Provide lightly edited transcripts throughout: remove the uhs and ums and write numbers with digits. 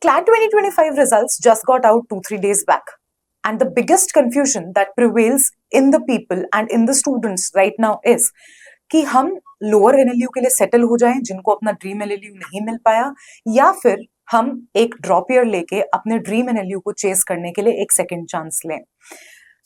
CLAT 2025 results just got out 2-3 days back, and the biggest confusion that prevails in the people and in the students right now is कि हम lower NLU के लिए settle हो जाएं जिनको अपना dream NLU नहीं मिल पाया, या फिर हम एक ड्रॉप ईयर लेके अपने ड्रीम एनएलयू को चेस करने के लिए एक सेकंड चांस लें.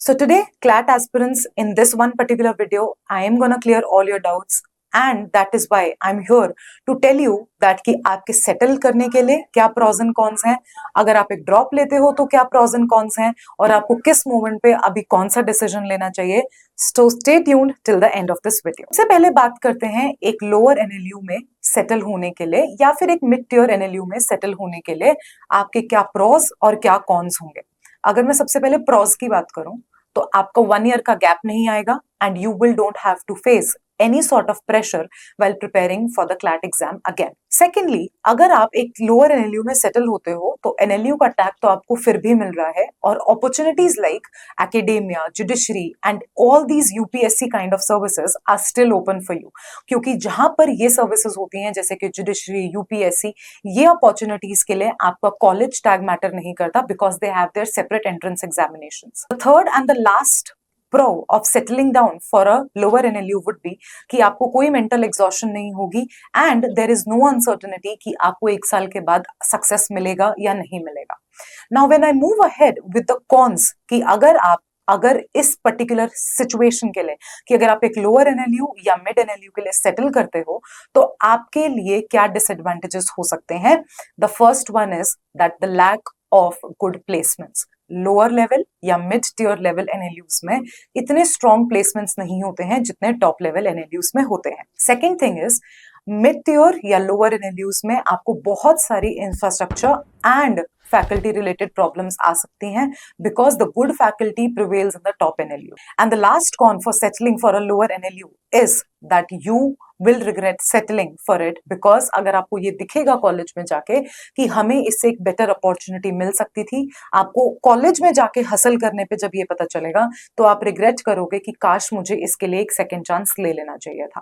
So today, CLAT aspirants, in this one particular video, I am gonna clear all your doubts, and that is why I'm here to tell you that कि आपके settle करने के लिए क्या प्रोज एंड कॉन्स हैं, अगर आप एक ड्रॉप लेते हो तो क्या प्रोज एंड कॉन्स हैं, और आपको किस मोमेंट पे अभी कौन सा डिसीजन लेना चाहिए. So stay tuned till the end of this video. सबसे पहले बात करते हैं एक लोअर एनएलयू में सेटल होने के लिए या फिर एक मिड टियर एनएलयू में सेटल होने के लिए आपके क्या प्रोज और क्या कॉन्स होंगे. अगर मैं सबसे पहले प्रोज की बात करूं तो आपको 1 ईयर का गैप नहीं आएगा and you will don't have to face any sort of pressure while preparing for the CLAT exam again. Secondly, अगर आप एक lower NLU में settle होते हो तो NLU का tag तो आपको फिर भी मिल रहा है, और opportunities like academia, judiciary and all these UPSC kind of services are still open for you. क्योंकि जहां पर ये services होती हैं जैसे कि judiciary, UPSC, ये opportunities के लिए आपका college tag matter नहीं करता because they have their separate entrance examinations. The third and the last pro of settling down for a lower NLU would be कि आपको कोई mental exhaustion नहीं होगी and there is no uncertainty कि आपको 1 साल के बाद success मिलेगा या नहीं मिलेगा. Now when I move ahead with the cons कि अगर इस पर्टिकुलर सिचुएशन के लिए कि अगर आप एक लोअर एनएलयू या मिड एनएलयू के लिए सेटल करते हो तो आपके लिए क्या डिसएडवांटेजेस हो सकते हैं. The first one is that the lack of good placements. Lower level या मिड टियर लेवल एनएलयूज में इतने स्ट्रॉन्ग प्लेसमेंट्स नहीं होते हैं जितने टॉप लेवल एनएलयूज में होते हैं. Second thing is mid tier या लोअर एनएलयूज में आपको बहुत सारी infrastructure and faculty related problems आ सकती हैं because the good faculty prevails in the top NLU. And the last con for settling for a lower NLU is that you will regret settling for it because अगर आपको ये दिखेगा college में जाके कि हमें इससे एक बेटर अपॉर्चुनिटी मिल सकती थी, आपको कॉलेज में जाके हसल करने पे जब ये पता चलेगा तो आप रिग्रेट करोगे कि काश मुझे इसके लिए एक सेकेंड चांस ले लेना चाहिए था.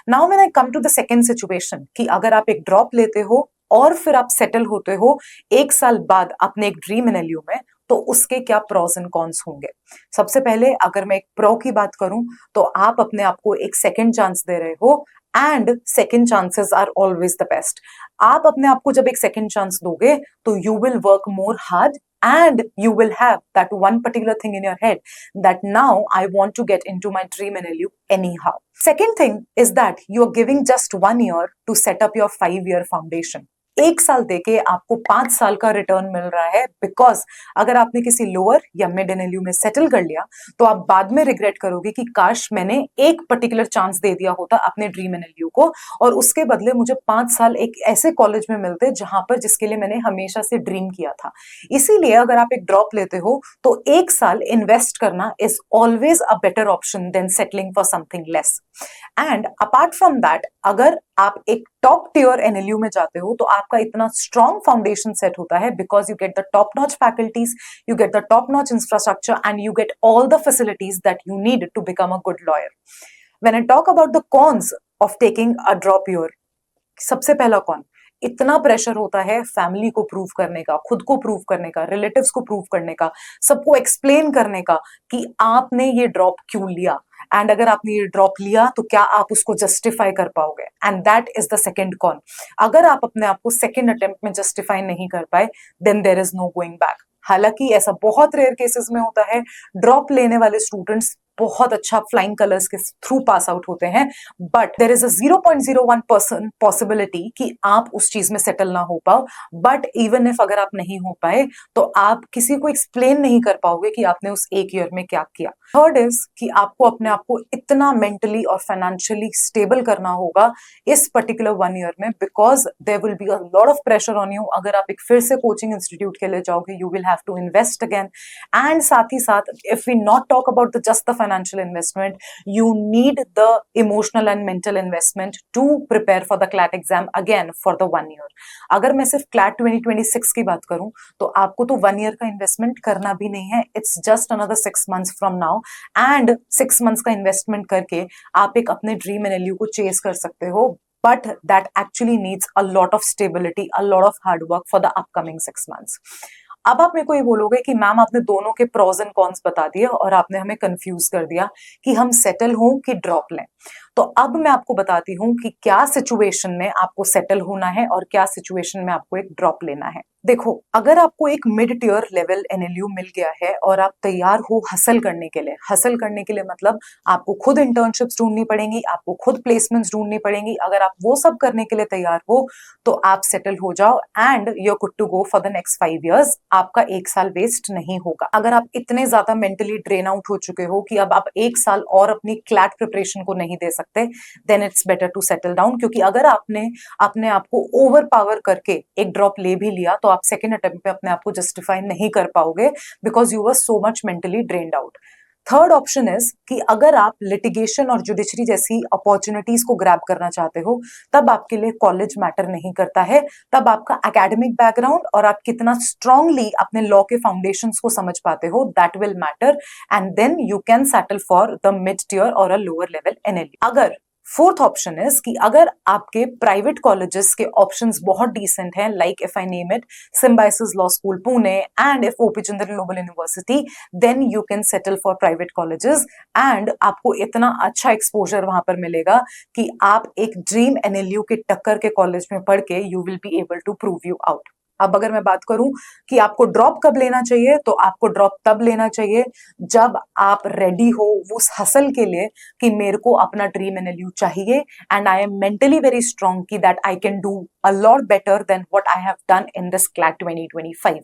Now when I come to the second situation कि अगर आप एक ड्रॉप लेते हो और फिर आप सेटल होते हो 1 साल बाद अपने एक ड्रीम एनएलयू में, तो उसके क्या प्रोज एंड कॉन्स होंगे. सबसे पहले अगर मैं एक प्रो की बात करूं तो आप अपने आप को एक सेकंड चांस दे रहे हो and second chances are always the best. आप अपने आप को जब एक सेकंड चांस दोगे तो you will work more hard and you will have that one particular thing in your head that now I want to get into my dream NLU anyhow. Second thing is that you are giving just 1 year to set up your 5-year foundation. 1 साल देके आपको 5 साल का return मिल रहा है because अगर आपने किसी लोअर या मिड एनएलयू में सेटल कर लिया तो आप बाद में रिग्रेट करोगे कि काश मैंने एक पर्टिकुलर चांस दे दिया होता अपने ड्रीम एनएलयू को और उसके बदले मुझे 5 साल एक ऐसे कॉलेज में मिलते जहां पर जिसके लिए मैंने हमेशा से ड्रीम किया था. इसीलिए अगर आप एक ड्रॉप लेते हो तो 1 साल इन्वेस्ट करना is always a better option than settling for something less. And apart from that अगर आप एक टॉप टियर एनएलयू में जाते हो तो आपका इतना स्ट्रॉन्ग फाउंडेशन सेट होता है because you get the top notch faculties, you get the top notch infrastructure and you get all the facilities that you need to become a good lawyer. When I talk about the cons of taking a drop year, सबसे पहला cone, इतना pressure होता है family को prove करने का, खुद को प्रूव करने का, रिलेटिव्स को प्रूव करने का, सबको एक्सप्लेन करने का कि आपने ये ड्रॉप क्यों लिया एंड अगर आपने ये ड्रॉप लिया तो क्या आप उसको जस्टिफाई कर पाओगे. And that is the second con. अगर आप अपने आप को सेकेंड अटेम्प्ट में जस्टिफाई नहीं कर पाए then there is no going back. हालांकि ऐसा बहुत रेयर केसेस में होता है, ड्रॉप लेने वाले स्टूडेंट्स बहुत अच्छा फ्लाइंग कलर्स के थ्रू पास आउट होते हैं, but there is a 0.01% possibility कि आप उस चीज में सेटल ना हो पाओ. बट इवन इफ अगर आप नहीं हो पाए तो आप किसी को एक्सप्लेन नहीं कर पाओगे कि आपने उस 1 ईयर में क्या किया. थर्ड इज कि आपको अपने आप को इतना मेंटली और फाइनेंशियली स्टेबल करना होगा इस पर्टिकुलर 1 ईयर में because there will be a lot of pressure on you. अगर आप एक फिर से कोचिंग इंस्टीट्यूट के लिए जाओगे you will have to invest again and साथ ही साथ if we not talk about the just the financial investment, you need the emotional and mental investment to prepare for the CLAT exam again for the 1 year. अगर मैं सिर्फ CLAT 2026 की बात करूं तो आपको तो 1 ईयर का इन्वेस्टमेंट करना भी नहीं है. It's just another 6 months from now and 6 months का इन्वेस्टमेंट करके आप एक अपने ड्रीम एनएलयू को चेस कर सकते हो but that actually needs a lot of stability, a lot of hard work for the upcoming 6 months. अब आप मेरे को ये बोलोगे कि मैम आपने दोनों के प्रोज एंड कॉन्स बता दिए और आपने हमें कंफ्यूज कर दिया कि हम सेटल हों कि ड्रॉप लें। तो अब मैं आपको बताती हूँ कि क्या सिचुएशन में आपको सेटल होना है और क्या सिचुएशन में आपको एक ड्रॉप लेना है। देखो, अगर आपको एक मिड टियर लेवल एनएलयू मिल गया है और आप तैयार हो हसल करने के लिए मतलब आपको खुद इंटर्नशिप्स ढूंढनी पड़ेंगी, आपको खुद प्लेसमेंट्स ढूंढनी पड़ेंगी। अगर आप वो सब करने के लिए तैयार हो तो आप सेटल हो जाओ and you are good to go for the next 5 years। आपका 1 साल वेस्ट नहीं होगा। अगर आप इतने ज्यादा मेंटली ड्रेन आउट हो चुके हो कि अब आप 1 साल और अपनी क्लैट प्रिपरेशन को नहीं दे सकते, then it's better to settle down. क्योंकि अगर आपने अपने आप को ओवर पावर करके एक ड्रॉप ले भी लिया तो आप सेकेंड अटेम्प्ट पे अपने आप को जस्टिफाई नहीं कर पाओगे because you were so much mentally drained out. Third option is कि अगर आप लिटिगेशन और जुडिशरी जैसी अपॉर्चुनिटीज को ग्रैब करना चाहते हो तब आपके लिए कॉलेज मैटर नहीं करता है। तब आपका एकेडमिक बैकग्राउंड और आप कितना स्ट्रांगली अपने लॉ के फाउंडेशंस को समझ पाते हो, that will matter and then you can settle for the mid tier और अ लोअर लेवल एनएलयू। अगर फोर्थ ऑप्शन इज कि अगर आपके प्राइवेट कॉलेजेस के ऑप्शंस बहुत डिसेंट हैं, like if I name it Symbiosis law school Pune and if OP Chandra global university, then you can settle for private colleges and आपको इतना अच्छा एक्सपोजर वहां पर मिलेगा कि आप एक ड्रीम एनएलयू के टक्कर के कॉलेज में पढ़ के you will be able to prove you out. अब अगर मैं बात करूं कि आपको ड्रॉप कब लेना चाहिए, तो आपको ड्रॉप तब लेना चाहिए जब आप रेडी हो उस हसल के लिए कि मेरे को अपना ड्रीम एनएलयू चाहिए and I am mentally very strong कि that I can do a lot better than what I have done in this CLAT 2025।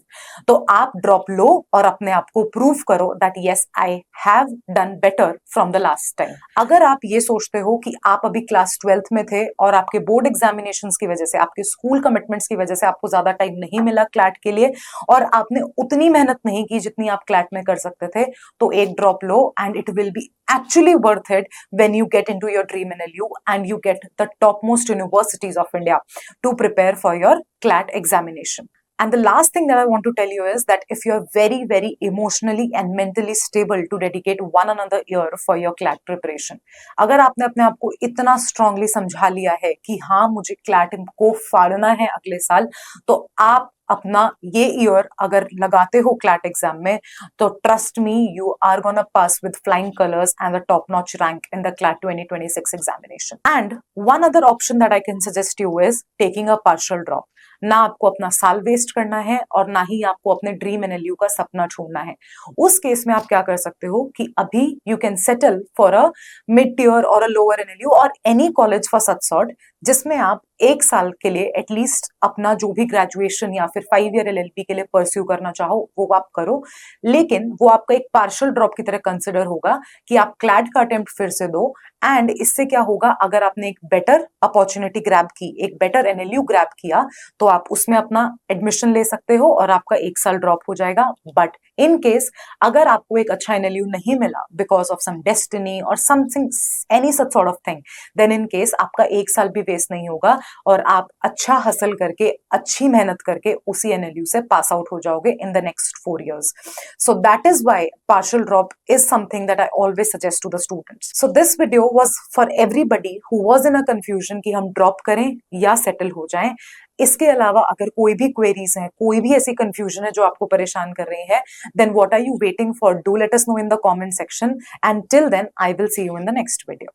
तो आप ड्रॉप लो और अपने आप को प्रूव करो that yes I have done better from the last time. अगर आप ये सोचते हो कि आप अभी क्लास 12th में थे और आपके बोर्ड एग्जामिनेशंस की वजह से, आपके स्कूल कमिटमेंट्स की वजह से आपको ज्यादा टाइम नहीं मिला क्लैट के लिए और आपने उतनी मेहनत नहीं की जितनी आप क्लैट में कर सकते थे, तो एक drop low and it will be actually worth it when you get into your dream NLU and you get the topmost universities of India to prepare for your CLAT examination. And the last thing that I want to tell you is that if you're very, very emotionally and mentally stable to dedicate one another year for your CLAT preparation, अगर आपने अपने आप को इतना strongly समझा लिया है कि हाँ मुझे CLAT को फाड़ना है अगले साल, तो आप अपना ये ईयर अगर लगाते हो क्लैट एग्जाम में तो trust me you are gonna pass with flying colours and the top notch rank in the CLAT 2026 examination. And one other option that I can suggest you is taking a partial drop. ना आपको अपना साल waste करना है और ना ही आपको अपने ड्रीम एनएलयू का सपना छोड़ना है। उस केस में आप क्या कर सकते हो कि अभी you can settle for a mid tier और अ लोअर एनएलयू और any college for such sort जिसमें आप 1 साल के लिए एटलीस्ट अपना जो भी ग्रेजुएशन या फिर 5 ईयर एलएलबी के लिए परस्यू करना चाहो वो आप करो। लेकिन वो आपका एक पार्शियल ड्रॉप की तरह कंसिडर होगा कि आप क्लैट का अटेम्प्ट फिर से दो एंड इससे क्या होगा, अगर आपने एक बेटर अपॉर्चुनिटी ग्रैब की, एक बेटर एनएलयू ग्रैब किया तो आप उसमें अपना एडमिशन ले सकते हो और आपका 1 साल ड्रॉप हो जाएगा। बट इन केस अगर आपको एक अच्छा एनएलयू नहीं मिला बिकॉज ऑफ सम डेस्टिनी और something any such sort of thing, then in case आपका 1 साल भी वेस्ट नहीं होगा और आप अच्छा हसल करके, अच्छी मेहनत करके उसी एनएलयू से पास आउट हो जाओगे in the next 4 years. So that is why partial drop is something that I always suggest to the students. So this video was for everybody who was in a confusion कि हम drop करें या settle हो जाएं। इसके अलावा अगर कोई भी क्वेरीज हैं, कोई भी ऐसी कंफ्यूजन है जो आपको परेशान कर रही है, then what are you waiting for? Do let us know in the comment section and till then I will see you in the next video.